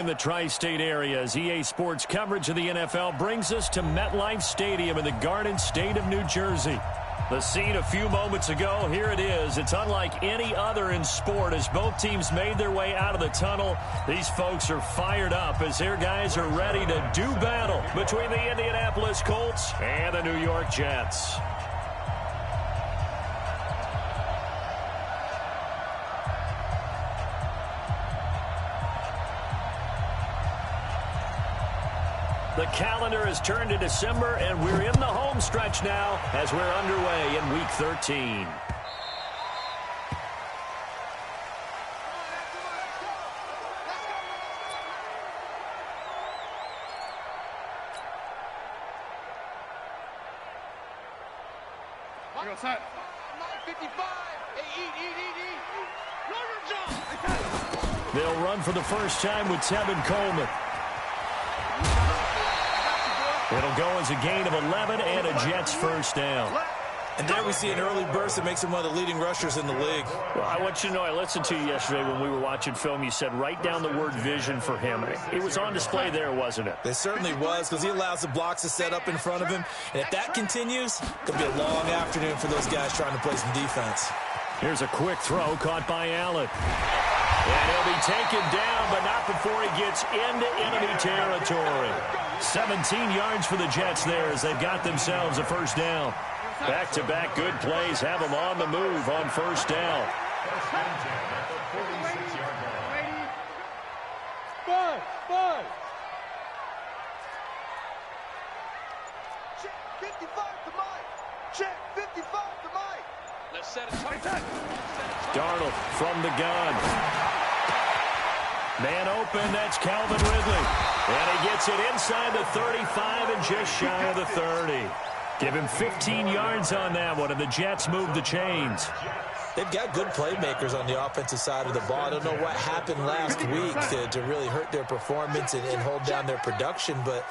In the tri-state area, as EA Sports coverage of the NFL brings us to MetLife Stadium in the Garden State of New Jersey. The scene a few moments ago, here it is. It's unlike any other in sport as both teams made their way out of the tunnel. These folks are fired up as their guys are ready to do battle between the Indianapolis Colts and the New York Jets. The calendar has turned to December, and we're in the home stretch now as we're underway in Week 13. They'll run for the first time with Tevin Coleman. It'll go as a gain of 11 and a Jets first down. And there we see an early burst that makes him one of the leading rushers in the league. Well, I want you to know, I listened to you yesterday when we were watching film. You said write down the word vision for him. It was on display there, wasn't it? It certainly was, because he allows the blocks to set up in front of him. And if that continues, it'll be a long afternoon for those guys trying to play some defense. Here's a quick throw caught by Allen. And he'll be taken down, but not before he gets into enemy territory. 17 yards for the Jets there as they've got themselves a first down. Back-to-back good plays have them on the move on first down. Check 55 to Mike. Check 55 to Mike. Let's set it. Darnold from the gun. Man open, that's Calvin Ridley. And he gets it inside the 35 and just shy of the 30. Give him 15 yards on that one, and the Jets move the chains. They've got good playmakers on the offensive side of the ball. I don't know what happened last week to really hurt their performance and hold down their production, but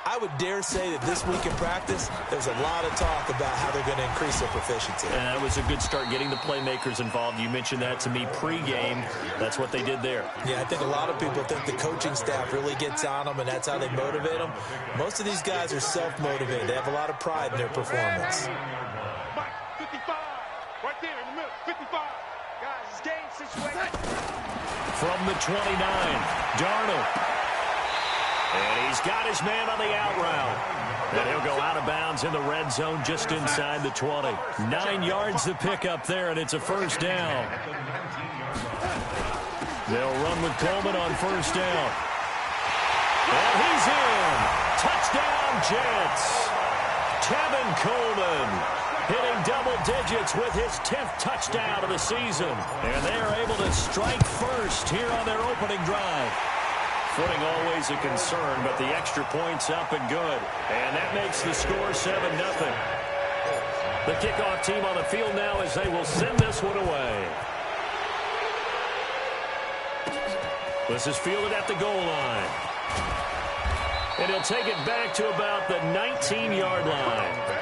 I would dare say that this week in practice, there's a lot of talk about how they're going to increase their proficiency. And that was a good start, getting the playmakers involved. You mentioned that to me pregame. That's what they did there. Yeah, I think a lot of people think the coaching staff really gets on them, and that's how they motivate them. Most of these guys are self-motivated. They have a lot of pride in their performance. 55, right there in the middle, 55. Guys, it's game situation. From the 29, Darnold. And he's got his man on the out route. And he'll go out of bounds in the red zone just inside the 20. 9 yards to pick up there, and it's a first down. They'll run with Coleman on first down. And he's in. Touchdown, Jets. Tevin Coleman hitting double digits with his 10th touchdown of the season. And they are able to strike first here on their opening drive. Footing always a concern, but the extra point's up and good. And that makes the score 7-0. The kickoff team on the field now as they will send this one away. This is fielded at the goal line. And he'll take it back to about the 19-yard line.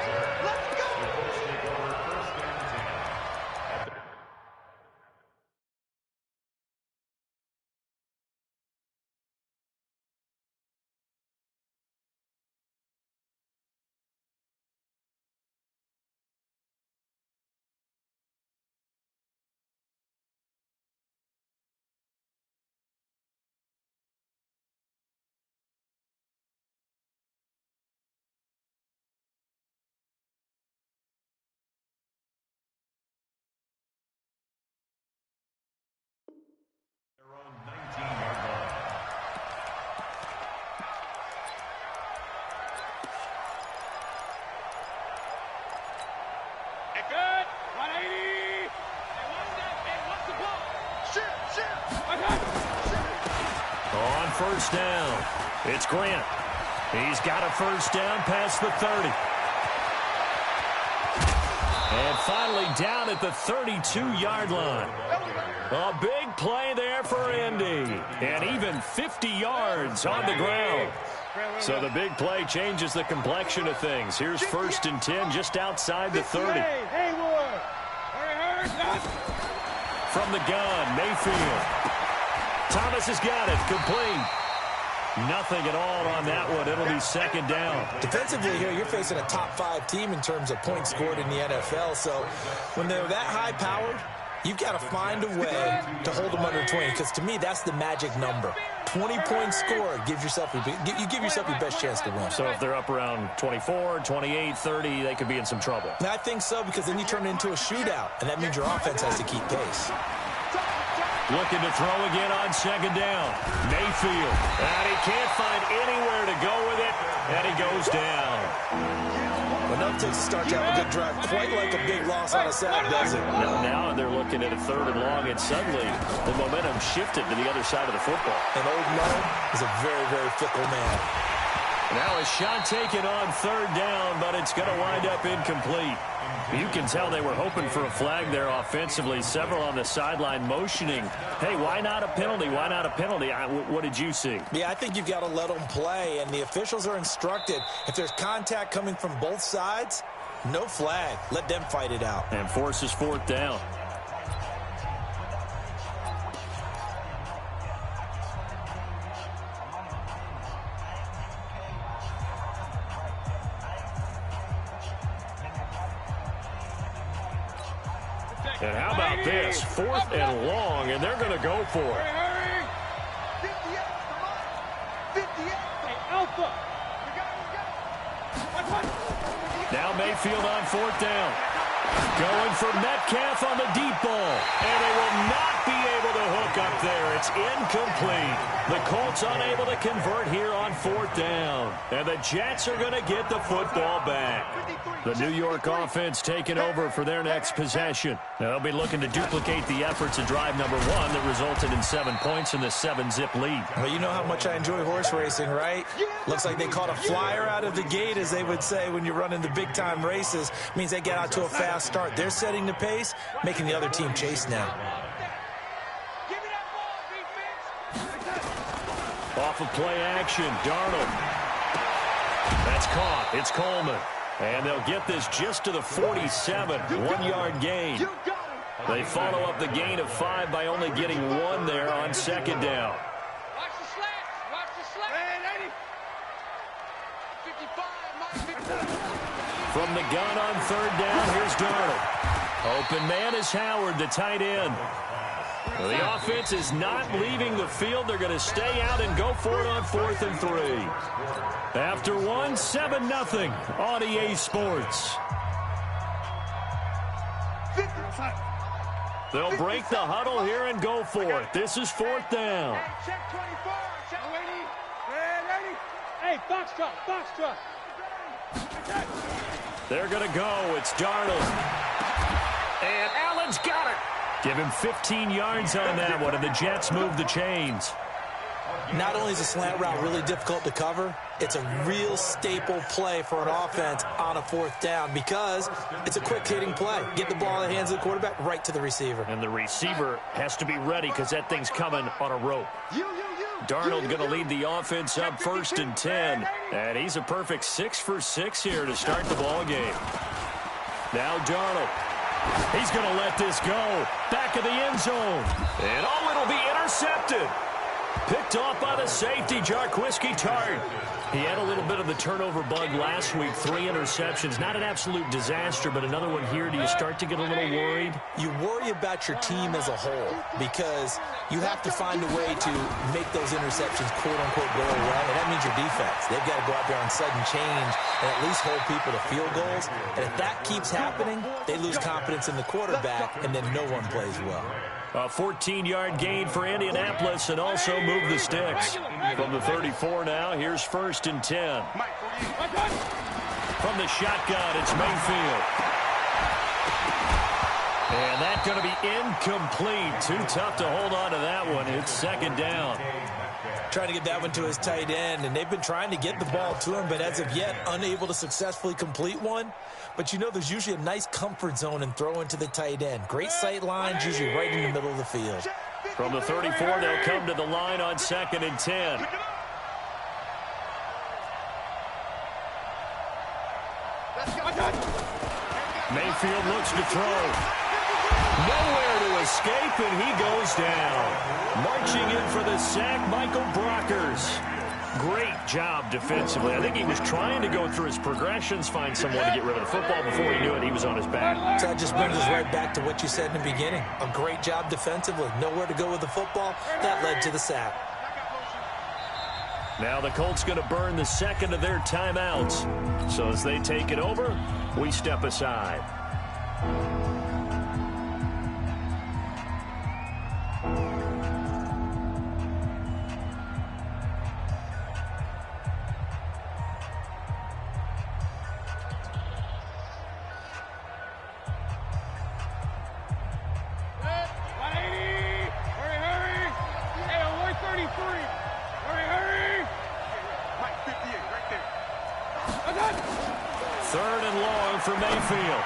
On first down, it's Grant. He's got a first down past the 30. And finally down at the 32-yard line. A big play there for Indy. And even 50 yards on the ground. So the big play changes the complexion of things. Here's first and 10 just outside the 30. From the gun, Mayfield. Thomas has got it, complete. Nothing at all on that one. It'll be second down. Defensively here, you're facing a top-5 team in terms of points scored in the NFL. So when they're that high-powered, you've got to find a way to hold them under 20, because to me, that's the magic number. 20 points scored, you give yourself your best chance to win. So if they're up around 24, 28, 30, they could be in some trouble. And I think so, because then you turn it into a shootout, and that means your offense has to keep pace. Looking to throw again on second down. Mayfield. And he can't find anywhere to go with it, and he goes down. Enough takes to start to have a good drive, quite like a big loss on a sack, does it? Now they're looking at a 3rd and long, and suddenly the momentum shifted to the other side of the football. And old Mo is a very, very fickle man. Now a shot taken on 3rd down, but it's going to wind up incomplete. You can tell they were hoping for a flag there offensively. Several on the sideline motioning. Hey, why not a penalty? Why not a penalty? What did you see? Yeah, I think you've got to let them play, and the officials are instructed. If there's contact coming from both sides, no flag. Let them fight it out. And forces 4th down. And how about this? 4th and long, and they're going to go for it. Now Mayfield on 4th down. Going for Metcalf on the deep ball. And they will not be able to hook up there. It's incomplete. The Colts unable to convert here on 4th down. And the Jets are going to get the football back. The New York offense taking over for their next possession. They'll be looking to duplicate the efforts of drive number 1 that resulted in 7 points in the 7-zip lead. Well, you know how much I enjoy horse racing, right? Looks like they caught a flyer out of the gate, as they would say when you're running the big-time races. Means they get out to a fast start. They're setting the pace, making the other team chase now. Off of play action, Darnold. That's caught. It's Coleman. And they'll get this just to the 47, 1-yard gain. They follow up the gain of 5 by only getting 1 there on second down. Watch the slats. Watch the slats. 55. From the gun on 3rd down, here's Darnold. Open man is Howard, the tight end. Well, the offense is not leaving the field. They're going to stay out and go for it on 4th and 3. After 1, 7-0 on EA Sports. They'll break the huddle here and go for it. This is 4th down. Check 24. Check 20. Ready? Hey, box truck. They're going to go. It's Darnold. And Allen's got it. Give him 15 yards on that one, and the Jets move the chains. Not only is a slant route really difficult to cover, it's a real staple play for an offense on a 4th down because it's a quick-hitting play. Get the ball in the hands of the quarterback right to the receiver. And the receiver has to be ready because that thing's coming on a rope. Darnold going to lead the offense up 1st and 10. And he's a perfect 6 for 6 here to start the ball game. Now Darnold. He's going to let this go. Back of the end zone. And it'll be intercepted. Picked off by the safety, Jarquiski Tart. He had a little bit of the turnover bug last week. 3 interceptions. Not an absolute disaster, but another one here. Do you start to get a little worried? You worry about your team as a whole because you have to find a way to make those interceptions, quote-unquote, go away. And that means your defense. They've got to go out there on sudden change and at least hold people to field goals. And if that keeps happening, they lose confidence in the quarterback, and then no one plays well. A 14-yard gain for Indianapolis and also move the sticks. From the 34 now, here's 1st and 10. From the shotgun, it's Mayfield. And that's going to be incomplete. Too tough to hold on to that one. It's 2nd down. Trying to get that one to his tight end, and they've been trying to get the ball to him, but as of yet, unable to successfully complete one. But you know there's usually a nice comfort zone in throwing to the tight end. Great sight lines, usually right in the middle of the field. From the 34, they'll come to the line on 2nd and 10. Mayfield looks to throw. Nowhere to escape, and he goes down. Marching in for the sack, Michael Brockers. Great job defensively. I think he was trying to go through his progressions, find someone to get rid of the football. Before he knew it, he was on his back. So that just brings us right back to what you said in the beginning. A great job defensively. Nowhere to go with the football. That led to the sack. Now the Colts going to burn the second of their timeouts. So as they take it over, we step aside. Third and long for Mayfield.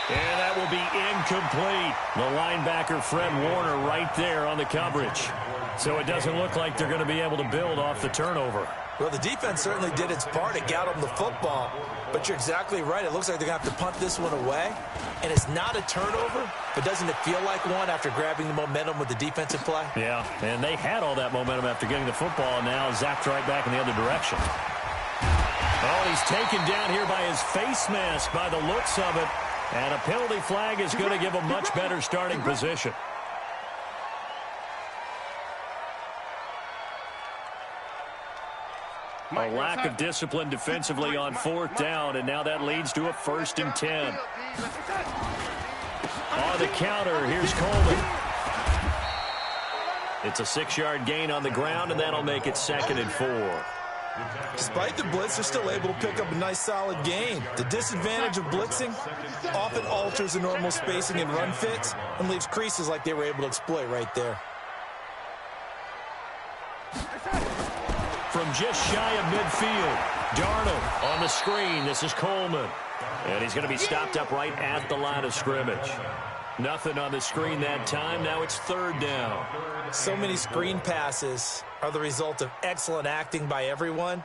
And that will be incomplete. The linebacker, Fred Warner, right there on the coverage. So it doesn't look like they're going to be able to build off the turnover. Well, the defense certainly did its part. It got them the football. But you're exactly right. It looks like they're going to have to punt this one away. And it's not a turnover, but doesn't it feel like one after grabbing the momentum with the defensive play? Yeah, and they had all that momentum after getting the football, and now zapped right back in the other direction. Oh, he's taken down here by his face mask by the looks of it. And a penalty flag is going to give a much better starting position. A lack of discipline defensively on fourth down, and now that leads to a 1st and 10. On the counter, here's Coleman. It's a 6-yard gain on the ground, and that'll make it 2nd and 4. Despite the blitz, they're still able to pick up a nice solid gain. The disadvantage of blitzing often alters the normal spacing and run fits and leaves creases like they were able to exploit right there. From just shy of midfield, Darnold on the screen. This is Coleman. And he's going to be stopped up right at the line of scrimmage. Nothing on the screen that time. Now it's 3rd down. So many screen passes are the result of excellent acting by everyone.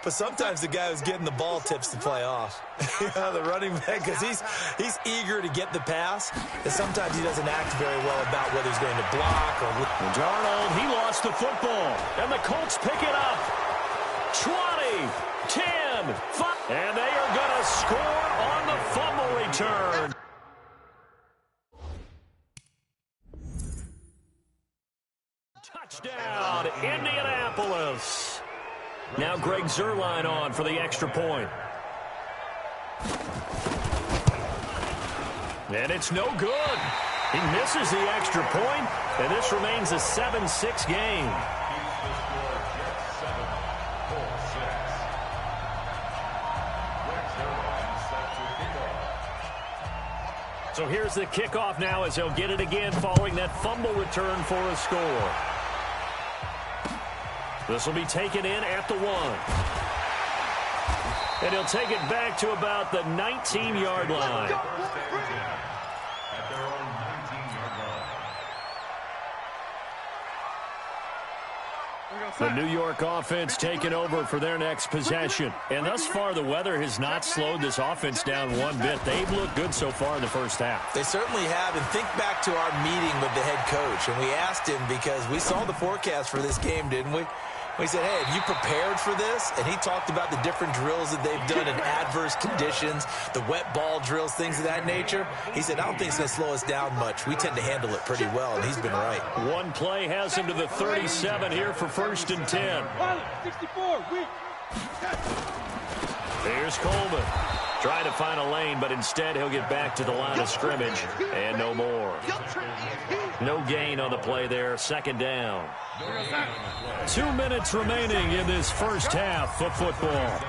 But sometimes the guy who's getting the ball tips the play off. The running back, because he's eager to get the pass. And sometimes he doesn't act very well about whether he's going to block or... Darnold, he lost the football. And the Colts pick it up. 20, 10, 5. And they are going to score on the fumble return. Touchdown, Indianapolis. Now Greg Zuerlein on for the extra point. And it's no good. He misses the extra point, and this remains a 7-6 game. So here's the kickoff now as he'll get it again following that fumble return for a score. This will be taken in at the 1. And he'll take it back to about the 19-yard line. The New York offense taking over for their next possession. And thus far, the weather has not slowed this offense down one bit. They've looked good so far in the first half. They certainly have. And think back to our meeting with the head coach. And we asked him, because we saw the forecast for this game, didn't we? We said, hey, have you prepared for this? And he talked about the different drills that they've done in adverse conditions, the wet ball drills, things of that nature. He said, I don't think it's going to slow us down much. We tend to handle it pretty well, and he's been right. One play has him to the 37 here for 1st and 10. 64, weak. Here's Coleman. Trying to find a lane, but instead he'll get back to the line of scrimmage, and no more. No gain on the play there, 2nd down. 2 minutes remaining in this first half of football.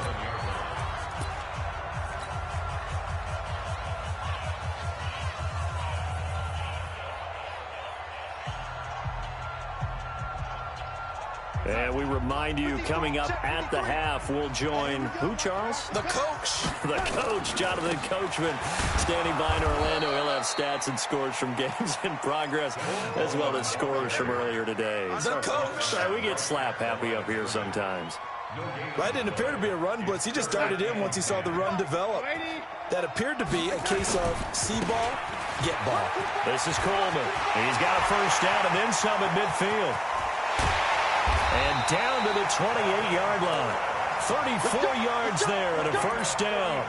And we remind you, coming up at the half, we'll join who, Charles? The coach. The coach, Jonathan Coachman, standing by in Orlando. He'll have stats and scores from games in progress, as well as scores from earlier today. The coach. Sorry, we get slap happy up here sometimes. That didn't appear to be a run blitz. He just darted in once he saw the run develop. That appeared to be a case of see ball, get ball. This is Coleman. He's got a first down and then some at midfield. And down to the 28-yard line. 34 yards there and a first down.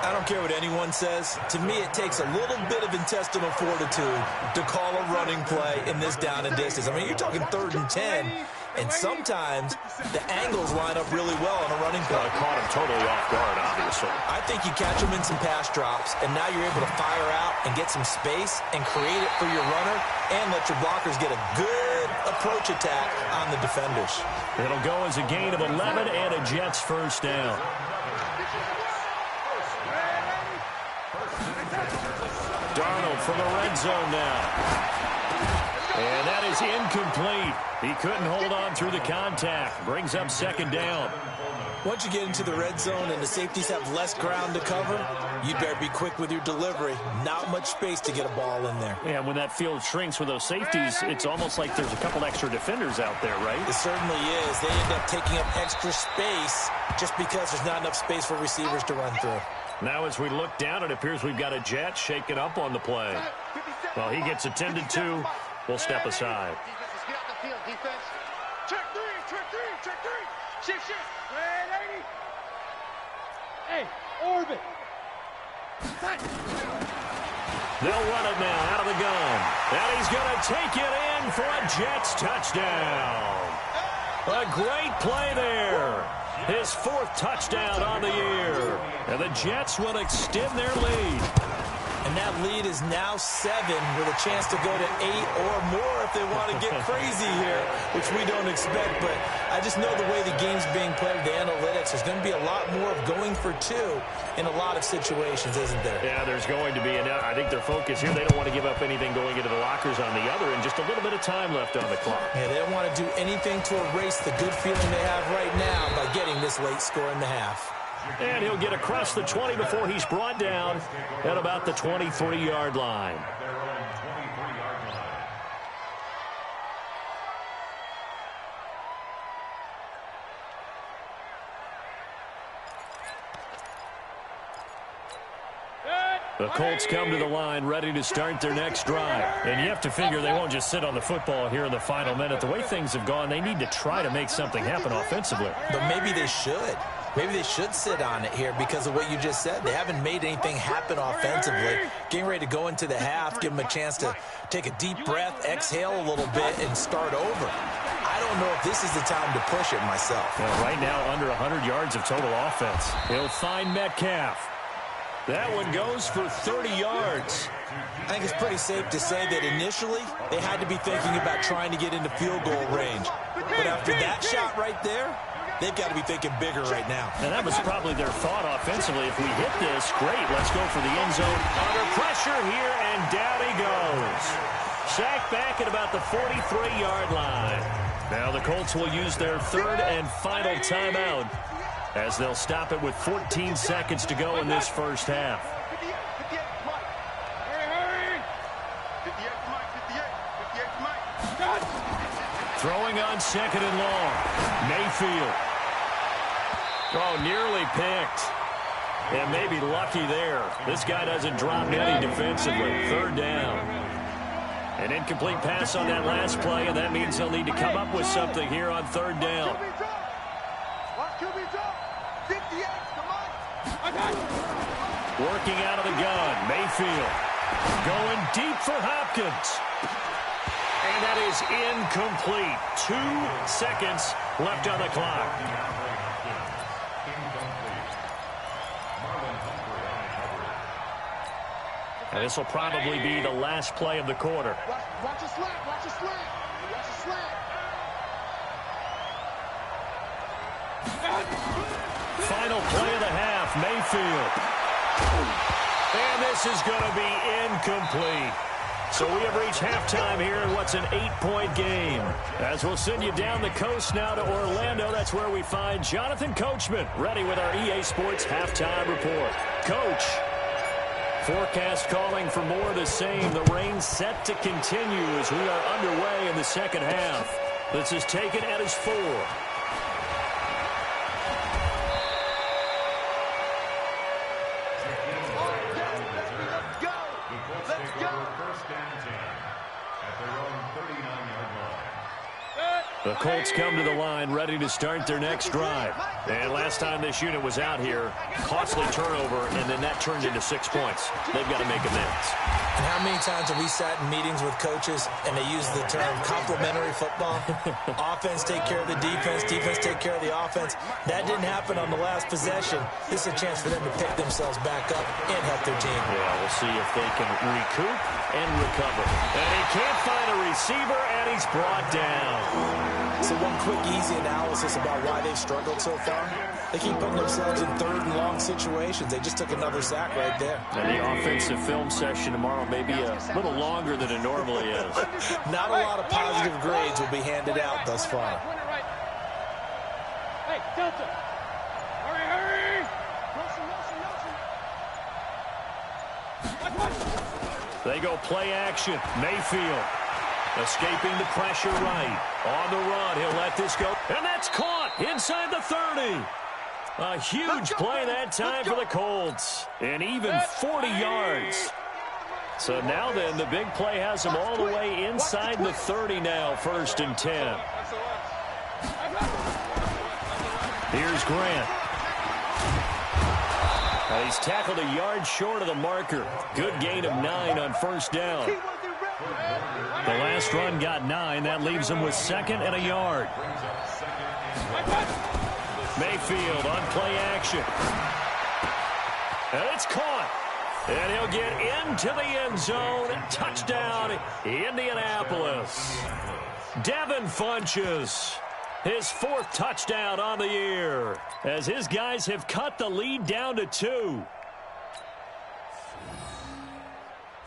I don't care what anyone says. To me, it takes a little bit of intestinal fortitude to call a running play in this down and distance. I mean, you're talking 3rd and 10, and sometimes the angles line up really well on a running play. Well, caught him totally off guard, obviously. I think you catch him in some pass drops, and now you're able to fire out and get some space and create it for your runner and let your blockers get a good approach attack on the defenders. It'll go as a gain of 11 and a Jets first down. Darnold from the red zone now. And that is incomplete. He couldn't hold on through the contact. Brings up 2nd down. Once you get into the red zone and the safeties have less ground to cover, you better be quick with your delivery. Not much space to get a ball in there. Yeah, when that field shrinks with those safeties, it's almost like there's a couple extra defenders out there, right? It certainly is. They end up taking up extra space just because there's not enough space for receivers to run through. Now as we look down, it appears we've got a Jet shaking up on the play. Well, he gets attended to. We'll step aside. Defenses, get out the field, defense. Check three. Shift. Ready? Hey, orbit. They'll run it now out of the gun. And he's going to take it in for a Jets touchdown. A great play there. His 4th touchdown on the year. And the Jets will extend their lead. And that lead is now 7 with a chance to go to 8 or more if they want to get crazy here, which we don't expect. But I just know the way the game's being played with the analytics, there's going to be a lot more of going for 2 in a lot of situations, isn't there? Yeah, there's going to be. And I think their focus here, they don't want to give up anything going into the lockers on the other, and just a little bit of time left on the clock. Yeah, they don't want to do anything to erase the good feeling they have right now by getting this late score in the half. And he'll get across the 20 before he's brought down at about the 23-yard line. The Colts come to the line ready to start their next drive. And you have to figure they won't just sit on the football here in the final minute. The way things have gone, they need to try to make something happen offensively. But maybe they should. Maybe they should sit on it here because of what you just said. They haven't made anything happen offensively. Getting ready to go into the half, give them a chance to take a deep breath, exhale a little bit, and start over. I don't know if this is the time to push it myself. Well, right now, under 100 yards of total offense. He'll find Metcalf. That one goes for 30 yards. I think it's pretty safe to say that initially they had to be thinking about trying to get into field goal range. But after that shot right there, they've got to be thinking bigger right now. And that was probably their thought offensively. If we hit this, great, let's go for the end zone. Under pressure here, and down he goes. Sacked back at about the 43-yard line. Now the Colts will use their 3rd and final timeout as they'll stop it with 14 seconds to go in this first half. Throwing on 2nd and long. Mayfield. Oh, nearly picked. And maybe lucky there. This guy doesn't drop any defensively. 3rd down. An incomplete pass on that last play, and that means he'll need to come up with something here on 3rd down. Working out of the gun. Mayfield going deep for Hopkins. And that is incomplete. 2 seconds left on the clock. And this will probably be the last play of the quarter. Watch a slant. Watch a slant. Watch a slant. Final play of the half. Mayfield. And this is going to be incomplete. So we have reached halftime here in what's an 8-point game. As we'll send you down the coast now to Orlando, that's where we find Jonathan Coachman ready with our EA Sports Halftime Report. Coach, forecast calling for more of the same. The rain set to continue as we are underway in the second half. This is taken at his 4. The The Colts come to the line ready to start their next drive. And last time this unit was out here, costly turnover, and then that turned into 6 points. They've got to make amends. And how many times have we sat in meetings with coaches and they use the term complementary football? Offense take care of the defense, defense take care of the offense. That didn't happen on the last possession. This is a chance for them to pick themselves back up and help their team. Yeah, we'll see if they can recoup and recover. And he can't find a receiver, and he's brought down. So one quick, easy analysis about why they've struggled so far. They keep putting themselves in third and long situations. They just took another sack right there. And the offensive film session tomorrow may be a little longer than it normally is. Not a lot of positive grades will be handed out thus far. Hey, Delta. Hurry, hurry. They go play action. Mayfield escaping the pressure right. On the run, he'll let this go. And that's caught inside the 30. A huge play that time for the Colts. And even 40 yards. So now then, the big play has them all the way inside the 30 now, 1st and 10. Here's Grant. He's tackled a yard short of the marker. Good gain of 9 on 1st down. The last run got 9. That leaves him with 2nd and a yard. Mayfield on play action. And it's caught. And he'll get into the end zone. Touchdown, Indianapolis. Devin Funchess, his 4th touchdown on the year, as his guys have cut the lead down to 2.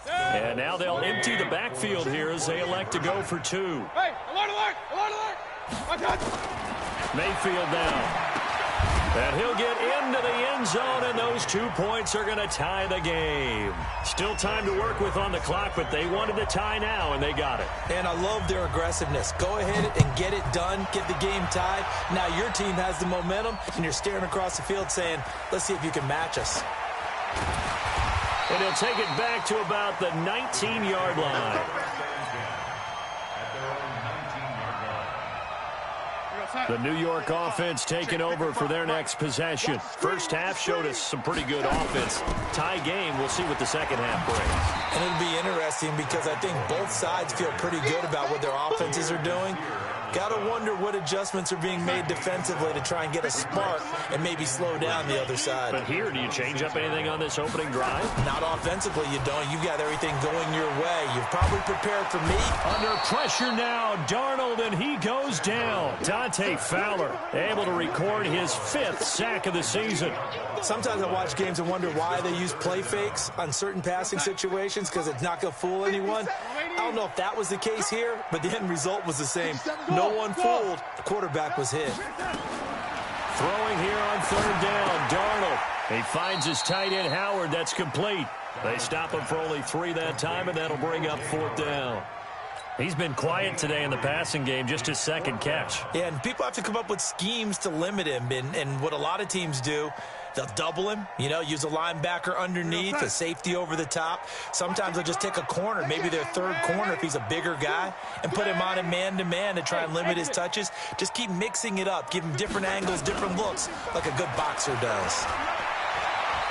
And now they'll empty the backfield here as they elect to go for 2. Hey, alert, alert, alert, alert. Mayfield down. And he'll get into the end zone, and those 2 points are going to tie the game. Still time to work with on the clock, but they wanted the tie now, and they got it. And I love their aggressiveness. Go ahead and get it done, get the game tied. Now your team has the momentum, and you're staring across the field saying, let's see if you can match us. And he'll take it back to about the 19-yard line. The New York offense taking over for their next possession. First half showed us some pretty good offense. Tie game, we'll see what the second half brings. And it'll be interesting because I think both sides feel pretty good about what their offenses are doing. Got to wonder what adjustments are being made defensively to try and get a spark and maybe slow down the other side. But here, do you change up anything on this opening drive? Not offensively, you don't. You've got everything going your way. You've probably prepared for me. Under pressure now, Darnold, and he goes down. Dante Fowler able to record his 5th sack of the season. Sometimes I watch games and wonder why they use play fakes on certain passing situations because it's not going to fool anyone. I don't know if that was the case here, but the end result was the same. No one fooled. The quarterback was hit. Throwing here on 3rd down, Darnold. He finds his tight end, Howard. That's complete. They stop him for only 3 that time, and that'll bring up 4th down. He's been quiet today in the passing game, just his 2nd catch. Yeah, and people have to come up with schemes to limit him, and what a lot of teams do, they'll double him, use a linebacker underneath, a safety over the top. Sometimes they'll just take a corner, maybe their 3rd corner if he's a bigger guy, and put him on a man-to-man to try and limit his touches. Just keep mixing it up, give him different angles, different looks, like a good boxer does.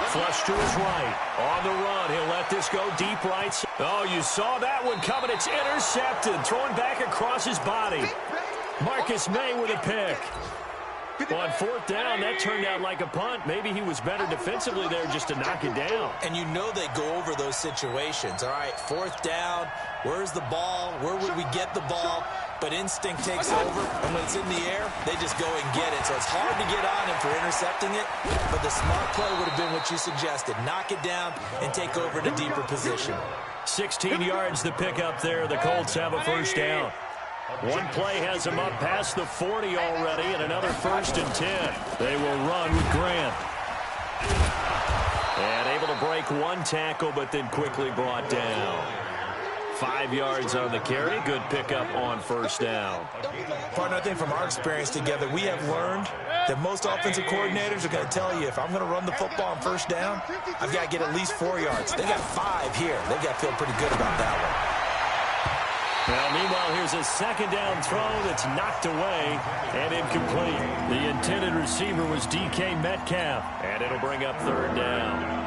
Flush to his right. On the run, he'll let this go deep right. Oh, you saw that one coming. It's intercepted. Throwing back across his body. Marcus May with a pick. On 4th down, that turned out like a punt. Maybe he was better defensively there just to knock it down. And you know they go over those situations. All right, 4th down. Where's the ball? Where would we get the ball? But instinct takes over, and when it's in the air, they just go and get it. So it's hard to get on him for intercepting it, but the smart play would have been what you suggested. Knock it down and take over in a deeper position. 16 yards to pick up there. The Colts have a 1st down. One play has them up past the 40 already, and another 1st and 10. They will run with Grant. And able to break 1 tackle, but then quickly brought down. 5 yards on the carry. Good pickup on 1st down. Partner, I think from our experience together, we have learned that most offensive coordinators are going to tell you, if I'm going to run the football on 1st down, I've got to get at least 4 yards. They got 5 here. They've got to feel pretty good about that one. Well, meanwhile, here's a second down throw that's knocked away and incomplete. The intended receiver was DK Metcalf, and it'll bring up third down.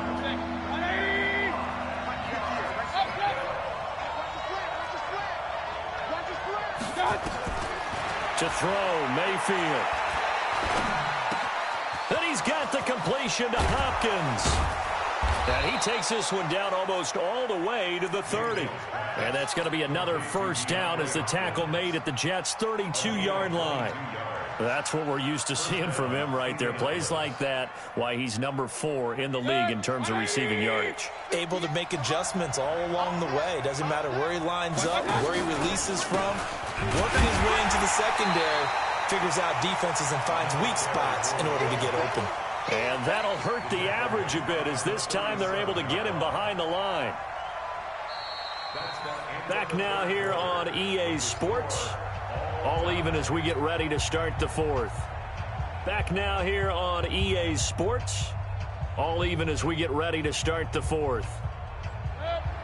To throw, Mayfield. And he's got the completion to Hopkins. And he takes this one down almost all the way to the 30. And that's going to be another first down as the tackle made at the Jets' 32-yard line. That's what we're used to seeing from him right there. Plays like that, why he's number 4 in the league in terms of receiving yardage. Able to make adjustments all along the way. Doesn't matter where he lines up, where he releases from. Working his way into the secondary, figures out defenses and finds weak spots in order to get open. And that'll hurt the average a bit as this time they're able to get him behind the line. Back now here on EA Sports. All even as we get ready to start the fourth. Back now here on EA Sports. All even as we get ready to start the fourth.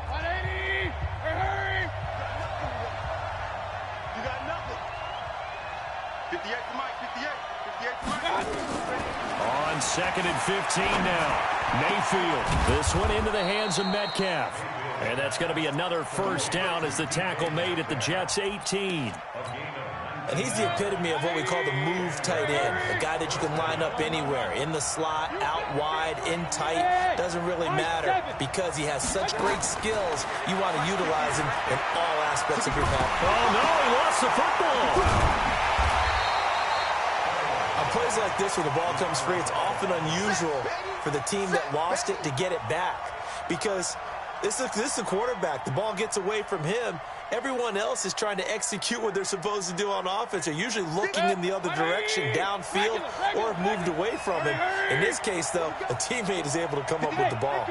180! Hurry! You got nothing. 58 to Mike, 58 to Mike. On second and 15 now. Mayfield. This one into the hands of Metcalf. And that's going to be another first down as the tackle made at the Jets' 18. And he's the epitome of what we call the move tight end. A guy that you can line up anywhere. In the slot, out wide, in tight. Doesn't really matter because he has such great skills. You want to utilize him in all aspects of your pass. Oh, no, he lost the football. On plays like this where the ball comes free, it's often unusual for the team that lost it to get it back. Because this is the quarterback. The ball gets away from him. Everyone else is trying to execute what they're supposed to do on offense. They're usually looking in the other direction, downfield, or have moved away from him. In this case, though, a teammate is able to come up with the ball.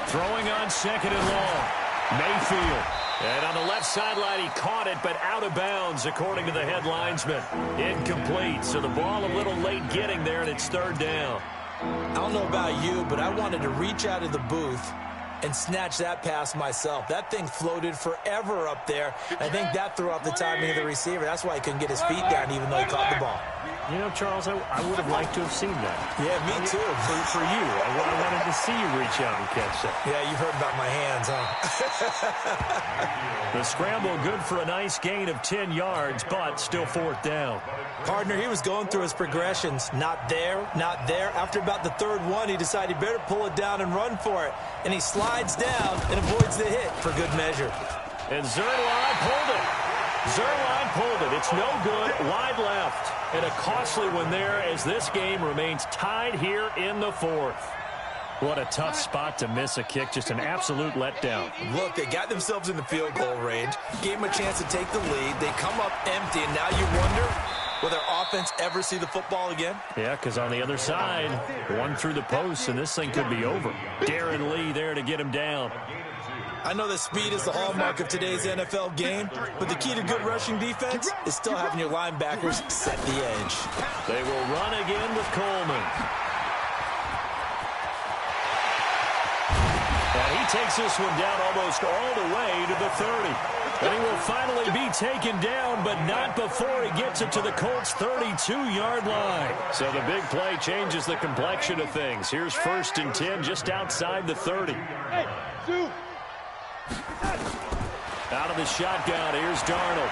Throwing on second and long. Mayfield. And on the left sideline, he caught it, but out of bounds, according to the head linesman. Incomplete. So the ball a little late getting there, and it's third down. I don't know about you, but I wanted to reach out of the booth and snatch that pass myself. That thing floated forever up there. I think that threw off the timing of the receiver. That's why he couldn't get his feet down even though he caught the ball. You know, Charles, I would have liked to have seen that. Yeah, me too. For you. I wanted to see you reach out and catch that. Yeah, you've heard about my hands, huh? The scramble good for a nice gain of 10 yards, but still fourth down. Partner, he was going through his progressions. Not there, not there. After about the third one, he decided he better pull it down and run for it. And he slides down and avoids the hit for good measure. And Zerline pulled it. Zerline pulled it. It's no good. Wide left. And a costly one there as this game remains tied here in the fourth. What a tough spot to miss a kick. Just an absolute letdown. Look, they got themselves in the field goal range. Gave them a chance to take the lead. They come up empty, and now you wonder, will their offense ever see the football again? Yeah, because on the other side, one through the post, and this thing could be over. Darren Lee there to get him down. I know that speed is the hallmark of today's NFL game, but the key to good rushing defense is still having your linebackers set the edge. They will run again with Coleman. And he takes this one down almost all the way to the 30. And he will finally be taken down, but not before he gets it to the Colts' 32-yard line. So the big play changes the complexion of things. Here's first and 10 just outside the 30. Out of the shotgun, here's Darnold.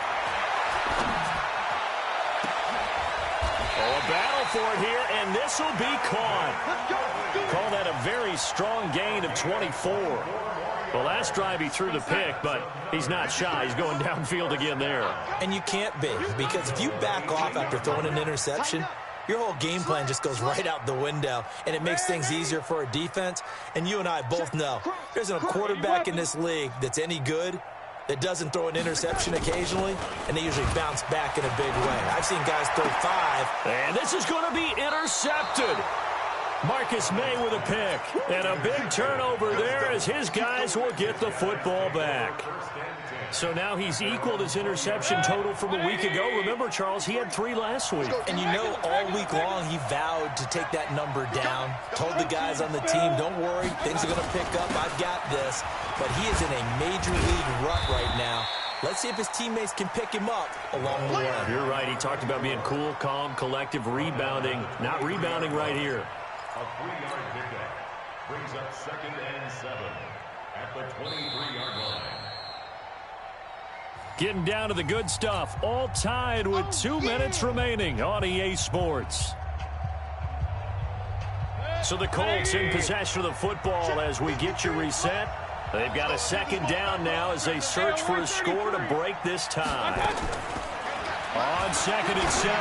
Oh, a battle for it here, and this will be caught. Call that a very strong gain of 24. The last drive he threw the pick, but he's not shy. He's going downfield again there. And you can't be, because if you back off after throwing an interception, your whole game plan just goes right out the window, and it makes things easier for a defense. And you and I both know there's a quarterback in this league that's any good that doesn't throw an interception occasionally, and they usually bounce back in a big way. I've seen guys throw 5. And this is going to be intercepted. Marcus May with a pick. And a big turnover there as his guys will get the football back. So now he's equaled his interception total from a week ago. Remember, Charles, he had 3 last week. And you know, all week long he vowed to take that number down. Told the guys on the team, don't worry, things are going to pick up. I've got this. But he is in a major league rut right now. Let's see if his teammates can pick him up along the way. You're right. He talked about being cool, calm, collective, rebounding. Not rebounding right here. A 3-yard pickup brings up 2nd and 7 at the 23-yard line. Getting down to the good stuff. All tied with 2 minutes remaining on EA Sports. So the Colts in possession of the football as we get you reset. They've got a 2nd down now as they search for a score to break this tie. On 2nd and 7,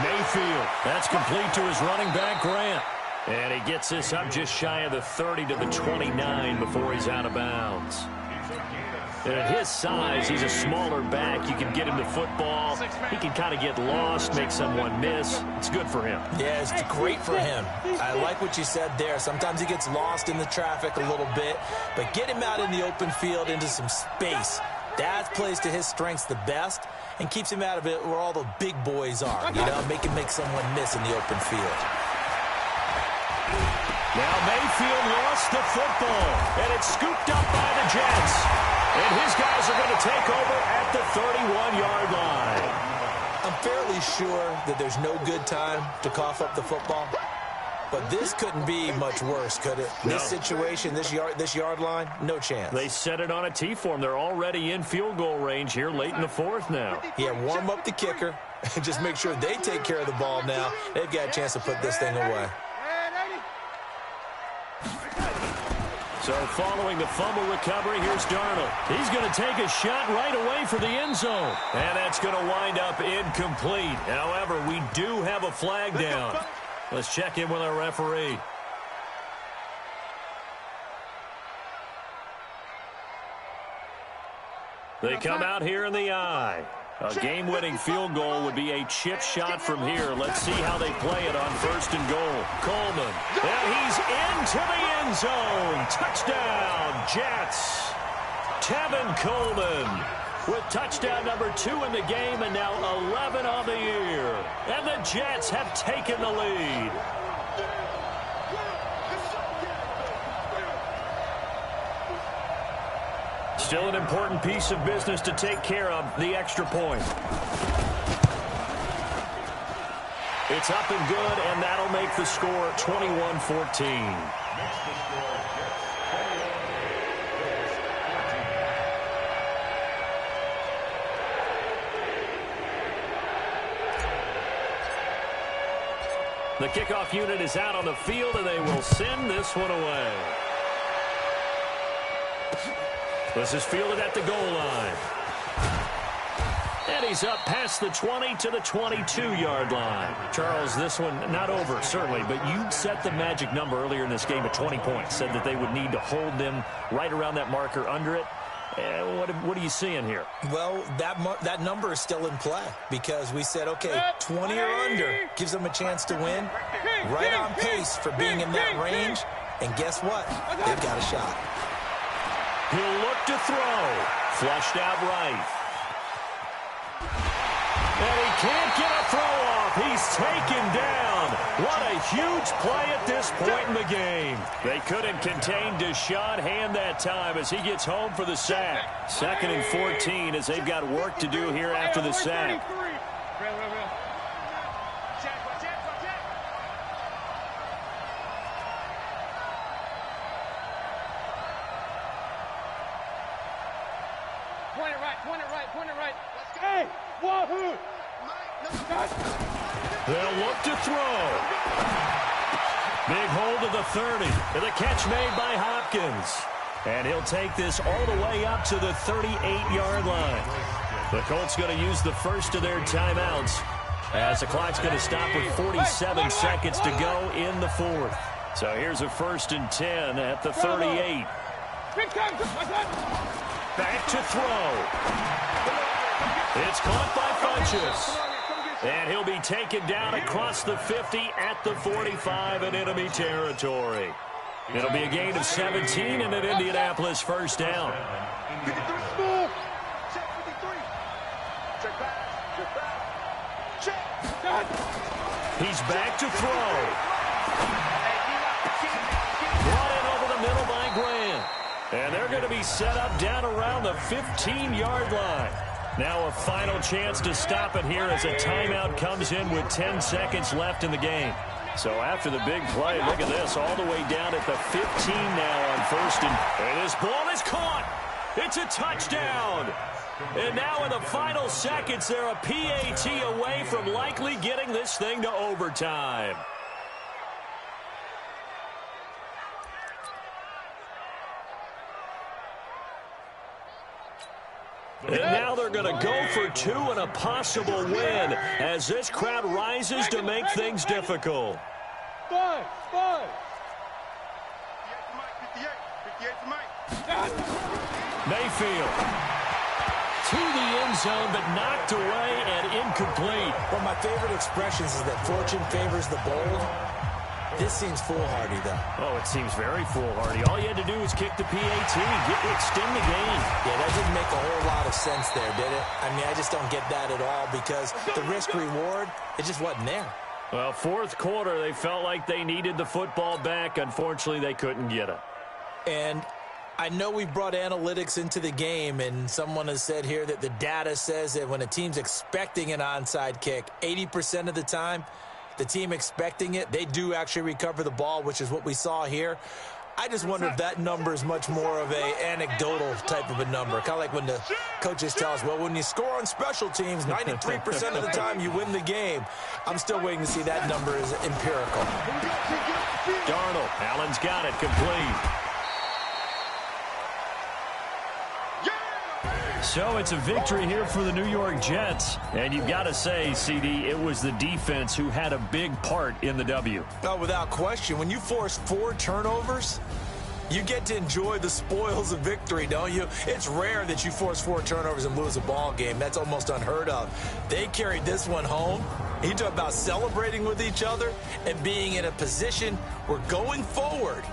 Mayfield. That's complete to his running back, Grant. And he gets this up just shy of the 30 to the 29 before he's out of bounds. And at his size, he's a smaller back. You can get him the football. He can kind of get lost, make someone miss. It's good for him. Yeah, it's great for him. I like what you said there. Sometimes he gets lost in the traffic a little bit, but get him out in the open field into some space. That plays to his strengths the best and keeps him out of it where all the big boys are. You know, make him make someone miss in the open field. Now Mayfield lost the football, and it's scooped up by the Jets. And his guys are going to take over at the 31-yard line. I'm fairly sure that there's no good time to cough up the football, but this couldn't be much worse, could it? No. This situation, this yard line, no chance. They set it on a T-form. They're already in field goal range here late in the 4th now. Yeah, warm up the kicker and just make sure they take care of the ball now. They've got a chance to put this thing away. So following the fumble recovery, here's Darnold. He's going to take a shot right away for the end zone. And that's going to wind up incomplete. However, we do have a flag down. Let's check in with our referee. They come out here in the eye. A game-winning field goal would be a chip shot from here. Let's see how they play it on 1st and goal. Coleman, and he's into the end zone. Touchdown, Jets. Tevin Coleman with touchdown number 2 in the game and now 11 on the year. And the Jets have taken the lead. Still an important piece of business to take care of, the extra point. It's up and good, and that'll make the score 21-14. The kickoff unit is out on the field, and they will send this one away. This is fielded at the goal line. And he's up past the 20 to the 22-yard line. Charles, this one not over, certainly, but you set the magic number earlier in this game at 20 points. Said that they would need to hold them right around that marker under it. What are you seeing here? Well, that number is still in play because we said, okay, 20 or under gives them a chance to win. Right on pace for being in that range. And guess what? They've got a shot. He'll look to throw. Flushed out right. And he can't get a throw off. He's taken down. What a huge play at this point in the game. They couldn't contain Deshaun Hand that time as he gets home for the sack. 2nd and 14 as they've got work to do here after the sack. Point it right. Hey, wahoo! They'll look to throw. Big hold of the 30. And the catch made by Hopkins. And he'll take this all the way up to the 38-yard line. The Colts going to use the first of their timeouts as the clock's going to stop with 47 seconds to go in the 4th. So here's a 1st and 10 at the 38. Back to throw. It's caught by Funchess. And he'll be taken down across the 50 at the 45 in enemy territory. It'll be a gain of 17 and an Indianapolis first down. 53 check 53. Check pass. Check pass. Check. He's back to throw. Brought in over the middle by Grant. And they're going to be set up down around the 15-yard line. Now a final chance to stop it here as a timeout comes in with 10 seconds left in the game. So after the big play, look at this, all the way down at the 15 now on first. And this ball is caught. It's a touchdown. And now in the final seconds, they're a PAT away from likely getting this thing to overtime. And now they're going to go for two and a possible win as this crowd rises to make things difficult. 58 to Mike. Mayfield to the end zone, but knocked away and incomplete. One of my favorite expressions is that fortune favors the bold. This seems foolhardy, though. Oh, it seems very foolhardy. All you had to do was kick the PAT, extend the game. Yeah, that didn't make a whole lot of sense there, did it? I mean, I just don't get that at all because the risk-reward, it just wasn't there. Well, fourth quarter, they felt like they needed the football back. Unfortunately, they couldn't get it. And I know we brought analytics into the game, and someone has said here that the data says that when a team's expecting an onside kick, 80% of the time, the team expecting it, they do actually recover the ball, which is what we saw here. I just wonder if that number is much more of a anecdotal type of a number. Kind of like when the coaches tell us, well, when you score on special teams, 93% of the time you win the game. I'm still waiting to see that number is empirical. Darnold, Allen's got it, complete. So it's a victory here for the New York Jets. And you've got to say, CD, it was the defense who had a big part in the W. Oh, without question. When you force 4 turnovers, you get to enjoy the spoils of victory, don't you? It's rare that you force 4 turnovers and lose a ball game. That's almost unheard of. They carried this one home. You talk about celebrating with each other and being in a position where going forward,